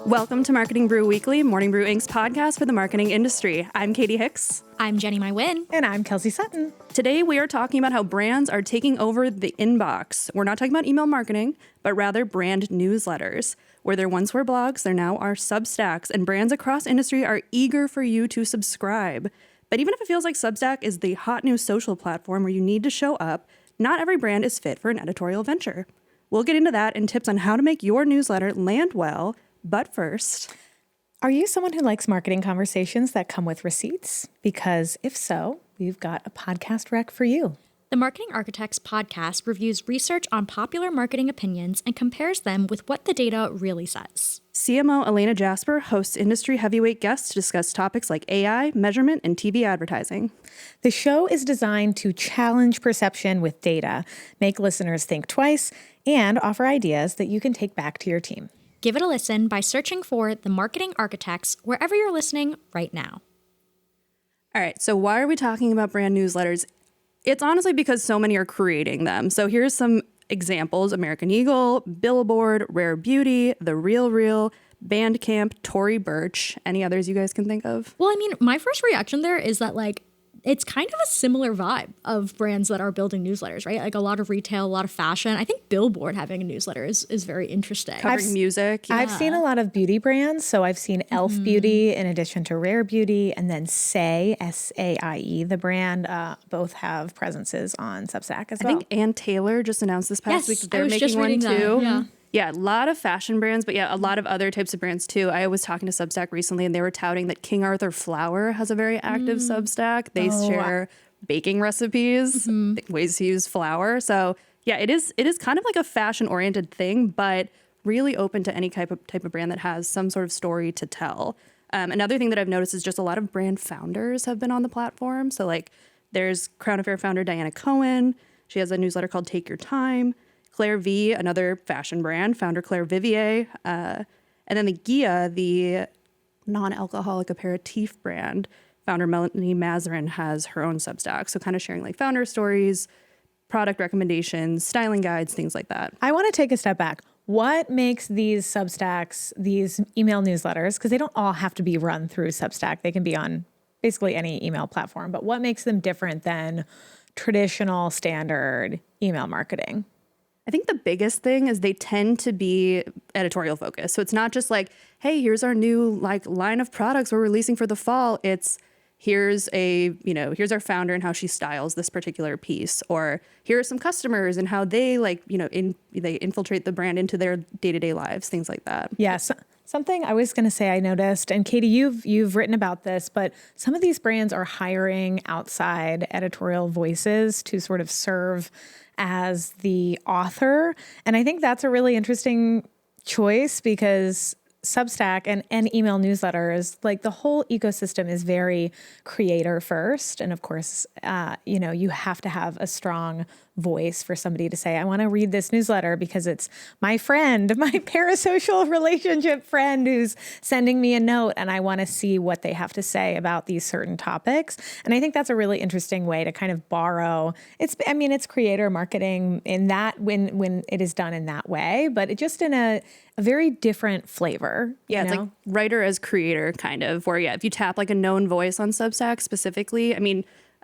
Welcome to Marketing Brew Weekly, Morning Brew Inc.'s podcast for the marketing industry. I'm Katie Hicks. I'm Jenny My Win. And I'm Kelsey Sutton. Today we are talking about how brands are taking over the inbox. We're not talking about email marketing, but rather brand newsletters. Where there once were blogs, there now are Substacks, and brands across industry are eager for you to subscribe. But even if it feels like Substack is the hot new social platform where you need to show up, not every brand is fit for an editorial venture. We'll get into that and tips on how to make your newsletter land well. But first, are you someone who likes marketing conversations that come with receipts? Because if so, we've got a podcast rec for you. The Marketing Architects podcast reviews research on popular marketing opinions and compares them with what the data really says. CMO Elena Jasper hosts industry heavyweight guests to discuss topics like AI, measurement, and TV advertising. The show is designed to challenge perception with data, make listeners think twice, and offer ideas that you can take back to your team. Give it a listen by searching for The Marketing Architects wherever you're listening right now. All right, so why are we talking about brand newsletters? It's honestly because so many are creating them. So here's some examples: American Eagle, Billboard, Rare Beauty, The Real Real, Bandcamp, Tory Burch. Any others you guys can think of? Well, I mean, my first reaction there is that it's kind of a similar vibe of brands that are building newsletters, right? Like a lot of retail, a lot of fashion. I think Billboard having a newsletter is very interesting. Covering music. Yeah. I've seen a lot of beauty brands. So I've seen Elf Beauty in addition to Rare Beauty, and then Saie, S-A-I-E, the brand, both have presences on Substack as well. I think Ann Taylor just announced this past week that they're making one too. That, Yeah, a lot of fashion brands, but yeah, a lot of other types of brands too. I was talking to Substack recently and they were touting that King Arthur Flour has a very active Substack. They share baking recipes, ways to use flour. So yeah, it is kind of like a fashion oriented thing, but really open to any type of brand that has some sort of story to tell. Another thing that I've noticed is just a lot of brand founders have been on the platform. So like there's Crown Affair founder Diana Cohen. She has a newsletter called Take Your Time. Claire V, another fashion brand, founder Claire Vivier. And then the Gia, the non-alcoholic aperitif brand, founder Melanie Mazarin has her own Substack. So kind of sharing like founder stories, product recommendations, styling guides, things like that. I want to take a step back. What makes these Substacks, these email newsletters, because they don't all have to be run through Substack. They can be on basically any email platform. But what makes them different than traditional standard email marketing? I think the biggest thing is they tend to be editorial focused. So it's not just like, hey, here's our new line of products we're releasing for the fall. It's here's our founder and how she styles this particular piece, or here are some customers and how they they infiltrate the brand into their day-to-day lives, things like that. Yes. Something I was going to say I noticed, and Katie, you've written about this, but some of these brands are hiring outside editorial voices to sort of serve as the author. And I think that's a really interesting choice because Substack and email newsletters, like the whole ecosystem is very creator first. And of course, you have to have a strong voice for somebody to say, I want to read this newsletter because it's my friend, my parasocial relationship friend who's sending me a note and I want to see what they have to say about these certain topics. And I think that's a really interesting way to kind of borrow. It's creator marketing in that when it is done in that way, but it just in a very different flavor. Yeah, it's like writer as creator kind of, where if you tap like a known voice on Substack specifically,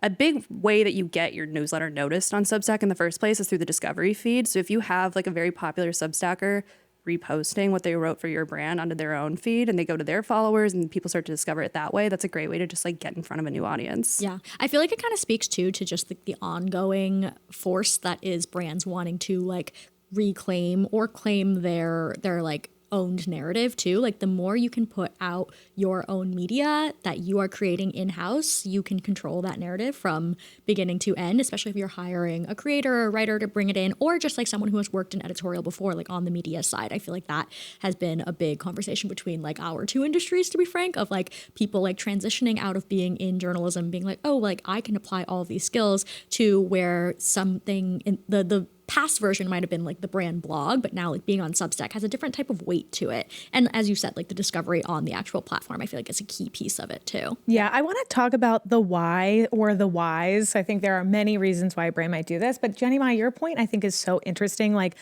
a big way that you get your newsletter noticed on Substack in the first place is through the discovery feed. So if you have like a very popular Substacker reposting what they wrote for your brand onto their own feed and they go to their followers and people start to discover it that way, that's a great way to just like get in front of a new audience. Yeah. I feel like it kind of speaks to just the ongoing force that is brands wanting to like reclaim or claim their like owned narrative too. Like the more you can put out your own media that you are creating in-house, you can control that narrative from beginning to end, especially if you're hiring a creator or a writer to bring it in, or just like someone who has worked in editorial before, like on the media side. I feel like that has been a big conversation between like our two industries, to be frank, of like people like transitioning out of being in journalism, being like, oh, like I can apply all of these skills, to where something in the past version might have been like the brand blog, but now like being on Substack has a different type of weight to it. And as you said, like the discovery on the actual platform, I feel like it's a key piece of it too. Yeah, I want to talk about the why or the whys. I think there are many reasons why a brand might do this, but Jenny, your point I think is so interesting. Like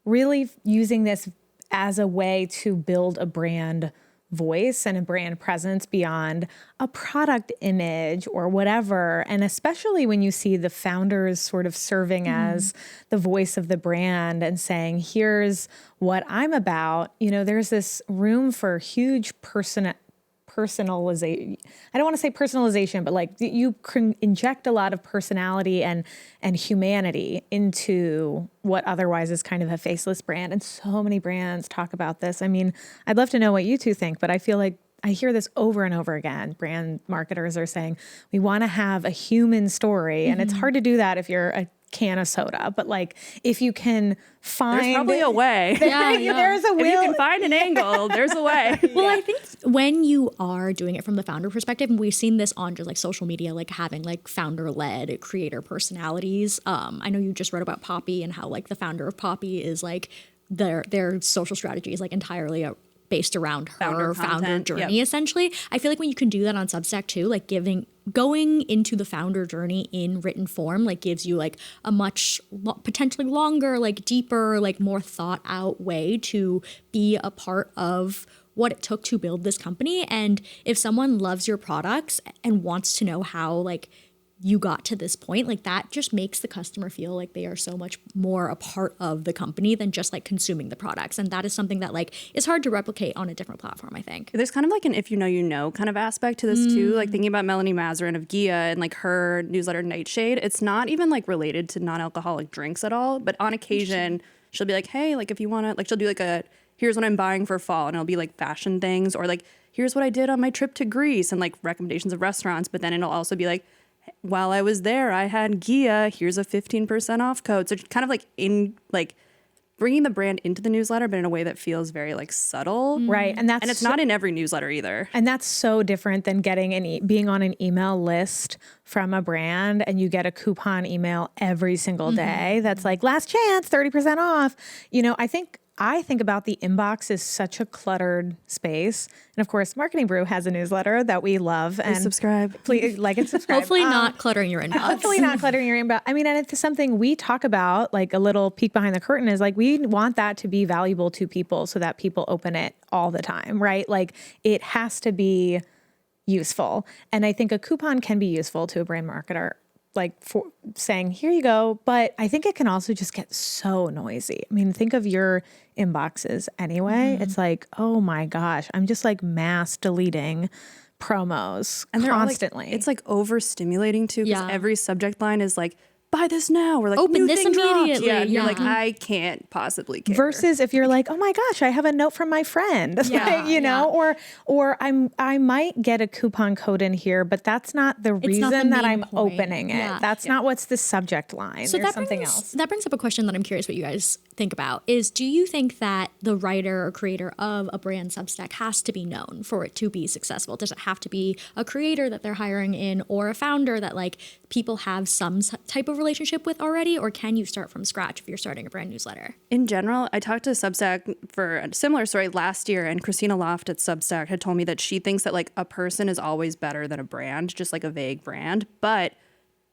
really using this as a way to build a brand voice and a brand presence beyond a product image or whatever. And especially when you see the founders sort of serving as the voice of the brand and saying, here's what I'm about, there's this room for huge personalization. I don't want to say personalization, but like you can inject a lot of personality and humanity into what otherwise is kind of a faceless brand. And so many brands talk about this. I mean, I'd love to know what you two think, but I feel like I hear this over and over again. Brand marketers are saying, we want to have a human story. And it's hard to do that if you're a can of soda, but like if you can find, there's probably a way. There's a will. If you can find an angle, there's a way. Well, I think when you are doing it from the founder perspective, and we've seen this on just like social media, like having like founder-led creator personalities. I know you just wrote about Poppy and how like the founder of Poppy is like their social strategy is like entirely based around her founder journey, essentially. I feel like when you can do that on Substack too, like going into the founder journey in written form, like gives you like a much potentially longer, like deeper, like more thought out way to be a part of what it took to build this company. And if someone loves your products and wants to know how like you got to this point, like that just makes the customer feel like they are so much more a part of the company than just like consuming the products. And that is something that like is hard to replicate on a different platform, I think. There's kind of like an if you know kind of aspect to this too. Like thinking about Melanie Mazarin of Gia and like her newsletter Nightshade, it's not even like related to non-alcoholic drinks at all. But on occasion, she'll be like, hey, like if you want to, like she'll do like here's what I'm buying for fall. And it'll be like fashion things or like, here's what I did on my trip to Greece and like recommendations of restaurants. But then it'll also be like, while I was there, I had Gia. Here's a 15% off code. So kind of like in like bringing the brand into the newsletter, but in a way that feels very like subtle, right? And it's not in every newsletter either. And that's so different than being on an email list from a brand, and you get a coupon email every single day. That's like last chance, 30% off. I think about the inbox as such a cluttered space. And of course, Marketing Brew has a newsletter that we love. And subscribe. Please like and subscribe. Hopefully not cluttering your inbox. Hopefully not cluttering your inbox. I mean, and it's something we talk about, like a little peek behind the curtain is like, we want that to be valuable to people so that people open it all the time, right? Like it has to be useful. And I think a coupon can be useful to a brand marketer, like for saying, here you go. But I think it can also just get so noisy. I mean, think of your inboxes anyway. It's like, oh my gosh, I'm just like mass deleting promos and constantly. Like, it's like overstimulating too, because every subject line is like, buy this now. We're like, open new this thing immediately. Yeah, and you're like, I can't possibly care. Versus if you're like, oh my gosh, I have a note from my friend, or I might get a coupon code in here, but that's not the reason that I'm opening it. That's not what's the subject line. So there's something else. That brings up a question that I'm curious what you guys think about is, do you think that the writer or creator of a brand Substack has to be known for it to be successful? Does it have to be a creator that they're hiring in or a founder that like people have some type of relationship with already, or can you start from scratch if you're starting a brand newsletter? In general, I talked to Substack for a similar story last year, and Christina Loft at Substack had told me that she thinks that like a person is always better than a brand, just like a vague brand. But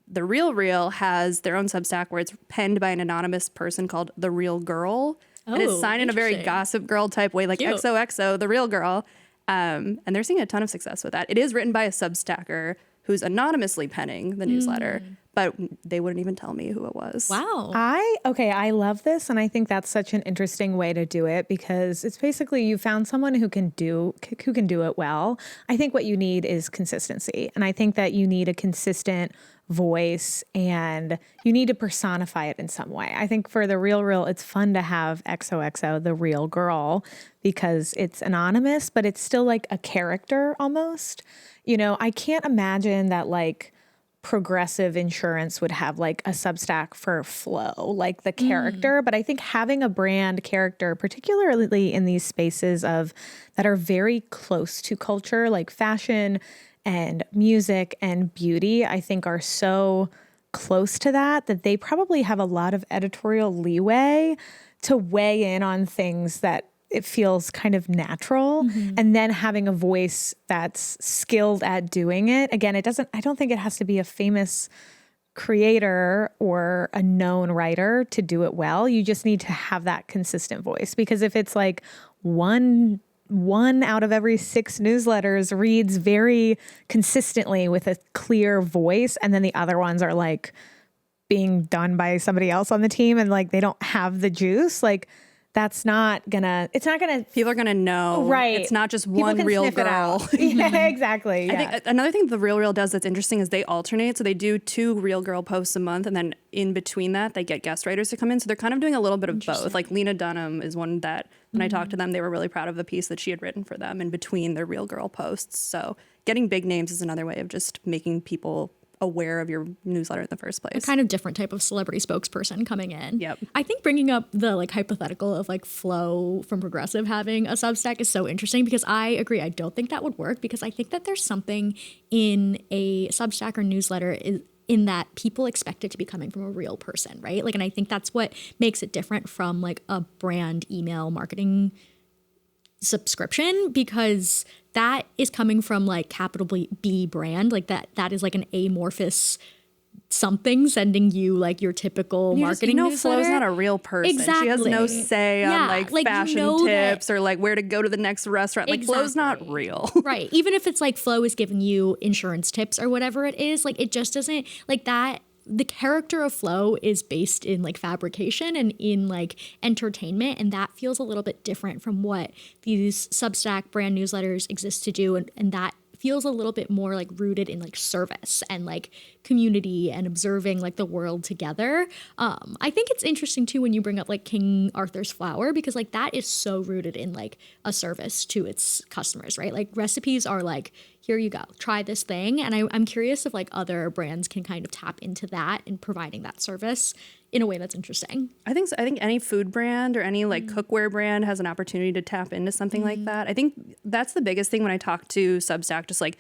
The Real has their own Substack where it's penned by an anonymous person called The Real Girl. And it's signed in a very Gossip Girl type way, like Cute. XOXO, The Real Girl. And they're seeing a ton of success with that. It is written by a Substacker who's anonymously penning the newsletter, but they wouldn't even tell me who it was. Wow. I love this. And I think that's such an interesting way to do it, because it's basically you found someone who can do it well. I think what you need is consistency. And I think that you need a consistent voice and you need to personify it in some way. I think for The Real, it's fun to have XOXO, The Real Girl, because it's anonymous, but it's still like a character almost. I can't imagine that like Progressive Insurance would have like a Substack for Flo, like the character. But I think having a brand character, particularly in these spaces that are very close to culture, like fashion and music and beauty, I think are so close to that they probably have a lot of editorial leeway to weigh in on things that it feels kind of natural. And then having a voice that's skilled at doing it. Again, I don't think it has to be a famous creator or a known writer to do it well. You just need to have that consistent voice, because if it's like one out of every 6 newsletters reads very consistently with a clear voice, and then the other ones are like being done by somebody else on the team and like they don't have the juice, like it's not gonna People are gonna know. Right. It's not just people one can real sniff it girl. out. Yeah, exactly. I think another thing the Real does that's interesting is they alternate. So they do 2 Real Girl posts a month, and then in between that, they get guest writers to come in. So they're kind of doing a little bit of both. Like Lena Dunham is one that when I talked to them, they were really proud of the piece that she had written for them in between their Real Girl posts. So getting big names is another way of just making people aware of your newsletter in the first place. A kind of different type of celebrity spokesperson coming in. Yep. I think bringing up the like hypothetical of like Flo from Progressive having a Substack is so interesting, because I agree. I don't think that would work, because I think that there's something in a Substack or newsletter in that people expect it to be coming from a real person, right? Like, and I think that's what makes it different from like a brand email marketing subscription, because that is coming from like capital B brand, like that is like an amorphous something sending you like your typical marketing newsletter. Flo's not a real person. Exactly. She has no say on like fashion tips or like where to go to the next restaurant. Like Flo's not real. Right. Even if it's like Flo is giving you insurance tips or whatever it is, like it just doesn't like that. The character of Flo is based in like fabrication and in like entertainment, and that feels a little bit different from what these Substack brand newsletters exist to do, and that feels a little bit more like rooted in like service and like community and observing like the world together. I think it's interesting too when you bring up like King Arthur's flour, because like that is so rooted in like a service to its customers, right? Like recipes are like, here you go, try this thing. And I'm curious if like other brands can kind of tap into that in providing that service in a way that's interesting. I think so. I think any food brand or any like cookware brand has an opportunity to tap into something like that. I think that's the biggest thing when I talk to Substack, just like,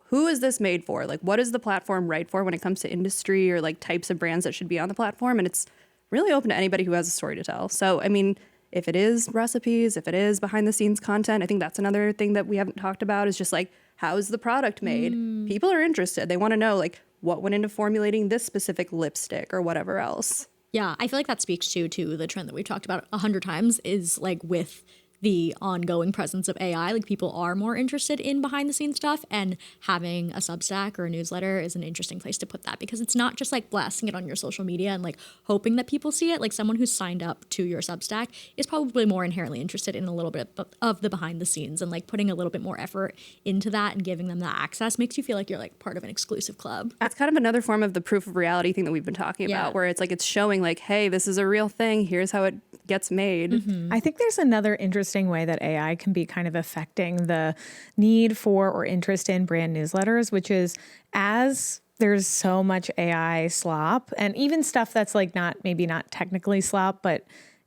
who is this made for? Like, what is the platform right for when it comes to industry or like types of brands that should be on the platform? And it's really open to anybody who has a story to tell. So, I mean, if it is recipes, if it is behind the scenes content, I think that's another thing that we haven't talked about is just like, how is the product made? People are interested. They want to know like what went into formulating this specific lipstick or whatever else. Yeah, I feel like that speaks to the trend that we've talked about 100 times is like with the ongoing presence of AI, like people are more interested in behind the scenes stuff, and having a Substack or a newsletter is an interesting place to put that, because it's not just like blasting it on your social media and like hoping that people see it. Like someone who's signed up to your Substack is probably more inherently interested in a little bit of the behind the scenes, and like putting a little bit more effort into that and giving them that access makes you feel like you're like part of an exclusive club. That's kind of another form of the proof of reality thing that we've been talking about, where it's like it's showing like, hey, this is a real thing. Here's how it gets made. I think there's another interesting way that AI can be kind of affecting the need for or interest in brand newsletters, which is as there's so much AI slop, and even stuff that's like maybe not technically slop, but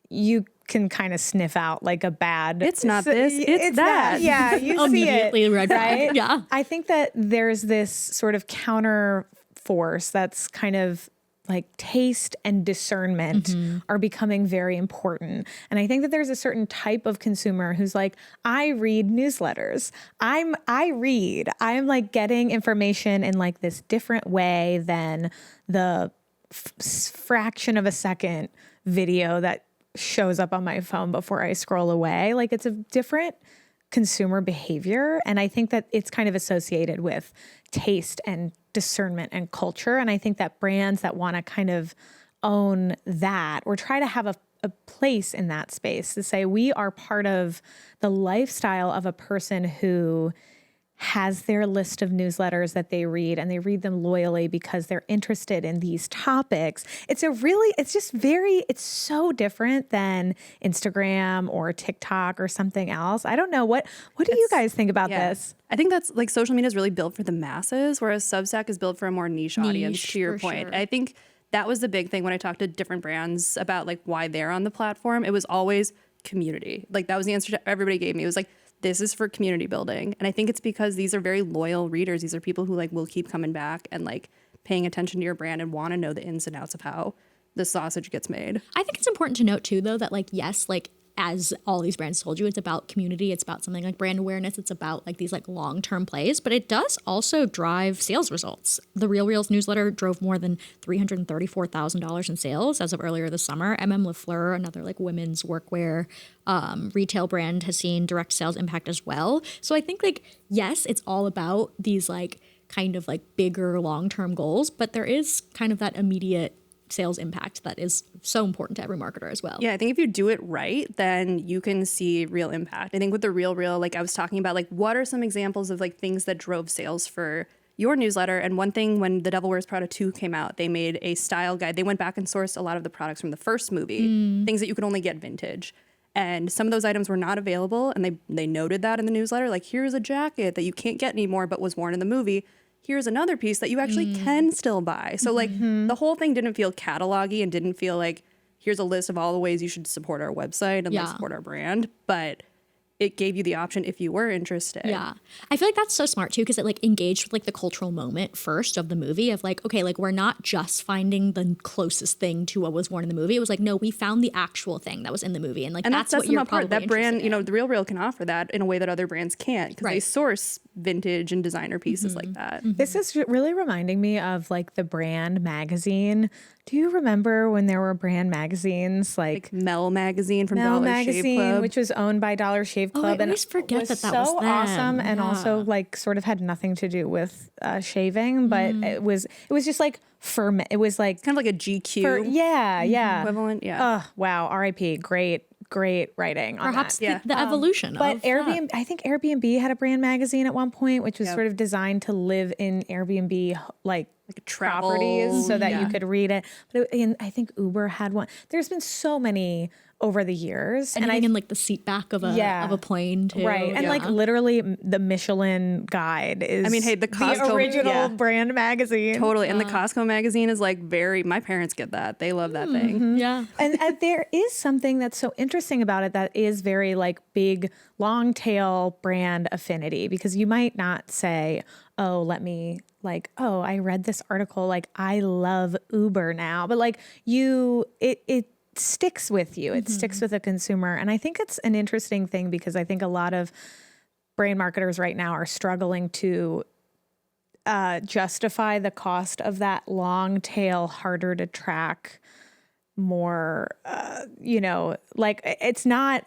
you can kind of sniff out like a bad. It's not this, it's that. Yeah, you see Immediately it, red flag. right? Yeah. I think that there's this sort of counter force that's kind of like taste and discernment are becoming very important. And I think that there's a certain type of consumer who's like, I read newsletters. I'm like getting information in like this different way than the fraction of a second video that shows up on my phone before I scroll away. Like it's a different consumer behavior. And I think that it's kind of associated with taste and discernment and culture. And I think that brands that want to kind of own that or try to have a place in that space to say we are part of the lifestyle of a person who has their list of newsletters that they read, and they read them loyally because they're interested in these topics. It's so different than Instagram or TikTok or something else. I don't know. What do you guys think about this? I think that's like social media is really built for the masses, whereas Substack is built for a more niche audience, to your point. Sure. I think that was the big thing when I talked to different brands about like why they're on the platform. It was always community. Like that was the answer everybody gave me. It was like, this is for community building. And I think it's because these are very loyal readers. These are people who like will keep coming back and like paying attention to your brand and want to know the ins and outs of how the sausage gets made. I think it's important to note too, though, that like, yes, like as all these brands told you, it's about community. It's about something like brand awareness. It's about like these like long-term plays, but it does also drive sales results. The Real Reels newsletter drove more than $334,000 in sales as of earlier this summer. Lafleur, another like women's workwear retail brand, has seen direct sales impact as well. So I think like, yes, it's all about these like kind of like bigger long-term goals, but there is kind of that immediate sales impact that is so important to every marketer as well. Yeah, I think if you do it right, then you can see real impact. I think with the Real Reel, like I was talking about, like what are some examples of like things that drove sales for your newsletter? And one thing, when The Devil Wears Prada 2 came out, they made a style guide. They went back and sourced a lot of the products from the first movie, things that you could only get vintage. And some of those items were not available, and they noted that in the newsletter. Like, here's a jacket that you can't get anymore but was worn in the movie. Here's another piece that you actually can still buy. So like the whole thing didn't feel catalog-y and didn't feel like here's a list of all the ways you should support our website and like support our brand, but it gave you the option if you were interested. Yeah. I feel like that's so smart too, because it like engaged with like the cultural moment first of the movie of like, okay, like we're not just finding the closest thing to what was worn in the movie. It was like, no, we found the actual thing that was in the movie. And like, And that's what you're probably that brand, in. The Real Reel can offer that in a way that other brands can't, because they source vintage and designer pieces like that. This is really reminding me of like the brand magazine. Do you remember when there were brand magazines like Mel magazine from Mel Dollar Shave magazine, Club, which was owned by Dollar Shave Club, I always forget that so was them. awesome, and also like sort of had nothing to do with shaving, but it was just like it was like kind of like a GQ equivalent. Yeah. Oh wow, R.I.P. Great writing on Perhaps that. the evolution But of Airbnb, that. I think Airbnb had a brand magazine at one point, which was sort of designed to live in Airbnb like travel, properties so that you could read it. But and I think Uber had one. There's been so many over the years, And in like the seat back of a plane too. right? And like literally, the Michelin Guide is. I mean, hey, the Costco original brand magazine. Totally. And the Costco magazine is like my parents get that. They love that thing. Yeah. And there is something that's so interesting about it that is very like big, long tail brand affinity, because you might not say, oh, I read this article, like I love Uber now, but like it sticks with you. It sticks with a consumer. And I think it's an interesting thing, because I think a lot of brand marketers right now are struggling to justify the cost of that long tail, harder to track, more, like there's not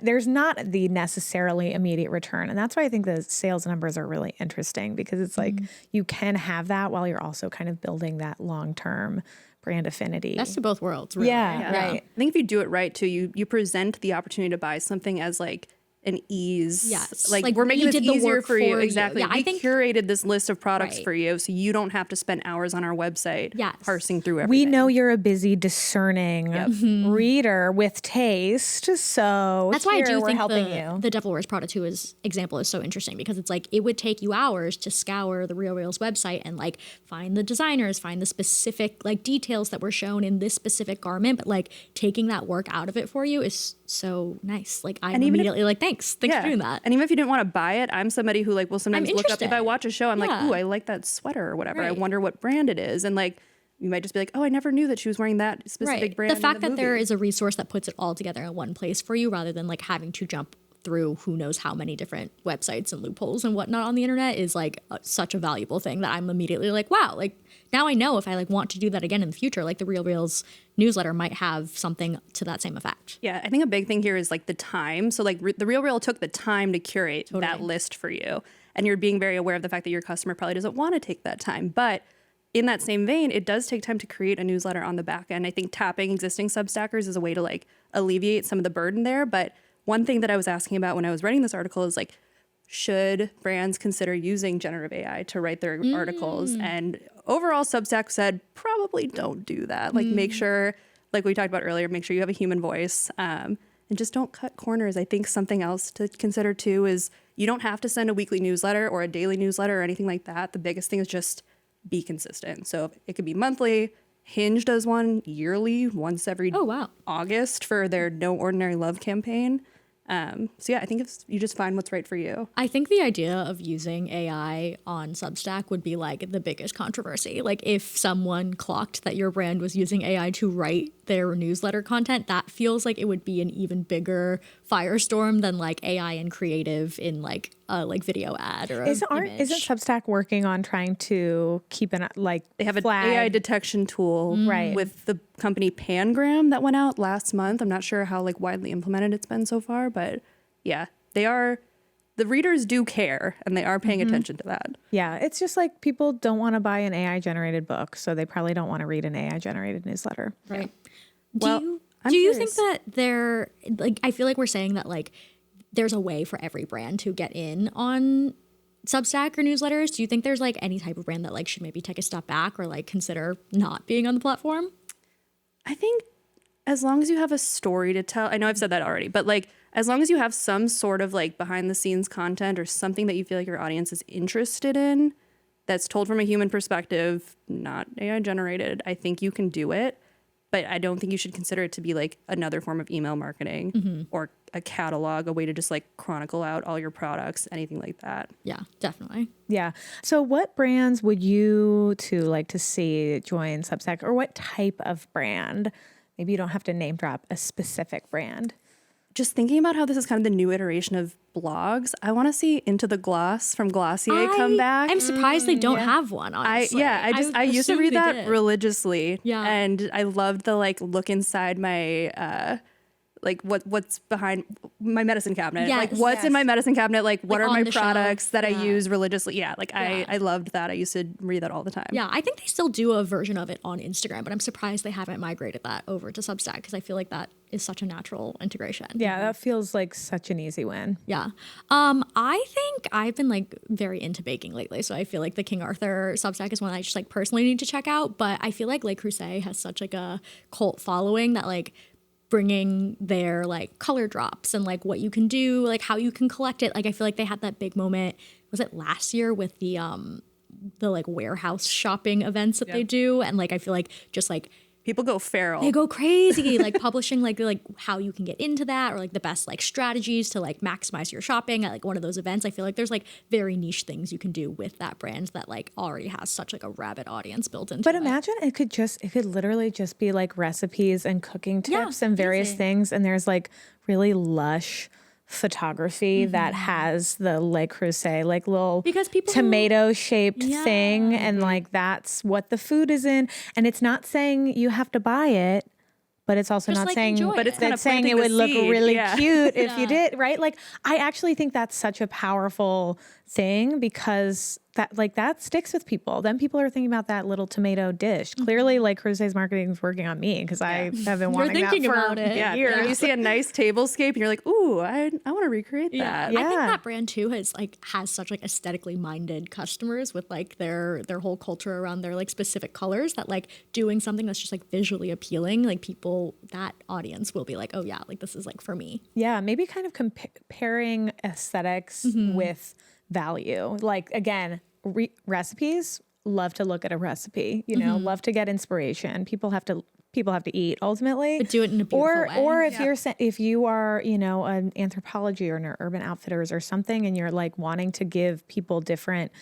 the necessarily immediate return. And that's why I think the sales numbers are really interesting, because it's like you can have that while you're also kind of building that long-term brand affinity. Best of both worlds, really. Yeah, right. I think if you do it right too, you present the opportunity to buy something as like an ease. Yes. Like we're making we this did the easier work for you. for you. Exactly. Yeah, we I think curated this list of products Right. for you, so you don't have to spend hours on our website Yes. parsing through We everything. know you're a busy, discerning reader with taste, so That's why I do we're think helping the, you. the Devil Wears Prada 2 example is so interesting, because it's like it would take you hours to scour the Real Reels website and like find the designers, find the specific like details that were shown in this specific garment, but like taking that work out of it for you is so nice. Like I'm immediately like, thanks for doing that. And even if you didn't want to buy it, I'm somebody who like will sometimes look up, if I interested. watch a show, I'm like, Yeah. ooh, I like that sweater or whatever. I Right. wonder what brand it is. And like, you might just be like, oh, I never knew that she was wearing that specific brand. The fact in that the there movie. is a resource that puts it all together in one place for you, rather than like having to jump through who knows how many different websites and loopholes and whatnot on the internet, is like such a valuable thing that I'm immediately like, wow, like now I know if I like want to do that again in the future, like the Real Reels newsletter might have something to that same effect. Yeah, I think a big thing here is like the time. So like the Real Reel took the time to curate that list for you. And you're being very aware of the fact that your customer probably doesn't want to take that time. But in that same vein, it does take time to create a newsletter on the back end. I think tapping existing Substackers is a way to like alleviate some of the burden there. But one thing that I was asking about when I was writing this article is like, should brands consider using generative AI to write their articles? And overall, Substack said probably don't do that. Like make sure, like we talked about earlier, make sure you have a human voice, and just don't cut corners. I think something else to consider too is you don't have to send a weekly newsletter or a daily newsletter or anything like that. The biggest thing is just be consistent. So it could be monthly. Hinge does one yearly, once every August for their No Ordinary Love campaign. So yeah, I think if you just find what's right for you. I think the idea of using AI on Substack would be like the biggest controversy. Like if someone clocked that your brand was using AI to write their newsletter content, that feels like it would be an even bigger firestorm than like AI and creative in like a like video ad or Isn't image. Substack working on trying to keep an like They have an flag? AI detection tool Right. with the company Pangram that went out last month. I'm not sure how like widely implemented it's been so far, but yeah, the readers do care and they are paying attention to that. Yeah, it's just like people don't want to buy an AI generated book, so they probably don't want to read an AI generated newsletter. Right. Well, Do you think that there, like, I feel like we're saying that like there's a way for every brand to get in on Substack or newsletters. Do you think there's like any type of brand that like should maybe take a step back or like consider not being on the platform? I think as long as you have a story to tell, I know I've said that already, but like as long as you have some sort of like behind the scenes content or something that you feel like your audience is interested in that's told from a human perspective, not AI generated, I think you can do it. But I don't think you should consider it to be like another form of email marketing or a catalog, a way to just like chronicle out all your products, anything like that. Yeah, definitely. Yeah. So what brands would you like to see join Substack, or what type of brand? Maybe you don't have to name drop a specific brand. Just thinking about how this is kind of the new iteration of blogs, I want to see Into the Gloss from Glossier come back. I'm surprised they don't have one, honestly. I used to assumed read they that did. religiously. Yeah. And I loved the like look inside my like what's behind my medicine cabinet. Yes. Like what's in my medicine cabinet, like what Like are on my the shelf. products that I Yeah. use religiously. Yeah, like Yeah. I loved that. I used to read that all the time. Yeah, I think they still do a version of it on Instagram, but I'm surprised they haven't migrated that over to Substack because I feel like that is such a natural integration. Yeah, that feels like such an easy win. Yeah. I think I've been like very into baking lately. So I feel like the King Arthur Substack is one I just like personally need to check out. But I feel like Le Creuset has such like a cult following that like bringing their like color drops and like what you can do, like how you can collect it. Like I feel like they had that big moment, was it last year with the like warehouse shopping events that they do? And like I feel like just like People go feral. they go crazy, like publishing like how you can get into that or like the best like strategies to like maximize your shopping at like one of those events. I feel like there's like very niche things you can do with that brand that like already has such like a rabid audience built into But it. imagine it could literally just be like recipes and cooking tips and various easy. things. And there's like really lush photography that has the Le Creuset like little Because people- tomato shaped Yeah. thing, and like that's what the food is in, and it's not saying you have to buy it, but it's also Just, not like, saying enjoy But it's it. kind that's of saying it planting would the look seed, really yeah. cute if you did, right? Like I actually think that's such a powerful thing because that sticks with people. Then people are thinking about that little tomato dish. Clearly, like Cruzet's marketing is working on me because I have been wanting that thinking for about it. Yeah, years. you see a nice tablescape and you're like, ooh, I want to recreate that. Yeah. I think that brand too has such like aesthetically minded customers with like their whole culture around their like specific colors that like doing something that's just like visually appealing, like people, that audience will be like, oh yeah, like this is like for me. Yeah, maybe kind of comparing aesthetics with value. Like again, recipes. Love to look at a recipe. You know, love to get inspiration. People have to eat ultimately. But do it in a beautiful way. Or if you are an Anthropology or an Urban Outfitters or something, and you're like wanting to give people different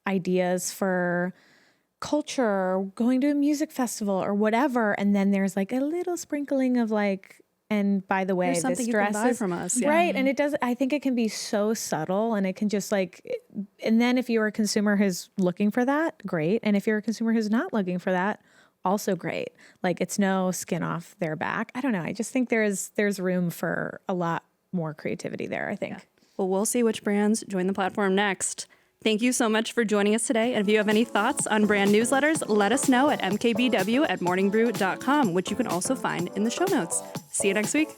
ideas for culture, going to a music festival or whatever, and then there's like a little sprinkling of like. And by the way, Here's something this you can dress buy is from us. Yeah. right. And it does. I think it can be so subtle, and it can just like. And then if you're a consumer who's looking for that, great. And if you're a consumer who's not looking for that, also great. Like it's no skin off their back. I don't know. I just think there's room for a lot more creativity there. I think. Well, we'll see which brands join the platform next. Thank you so much for joining us today. And if you have any thoughts on brand newsletters, let us know at mkbw@morningbrew.com, which you can also find in the show notes. See you next week.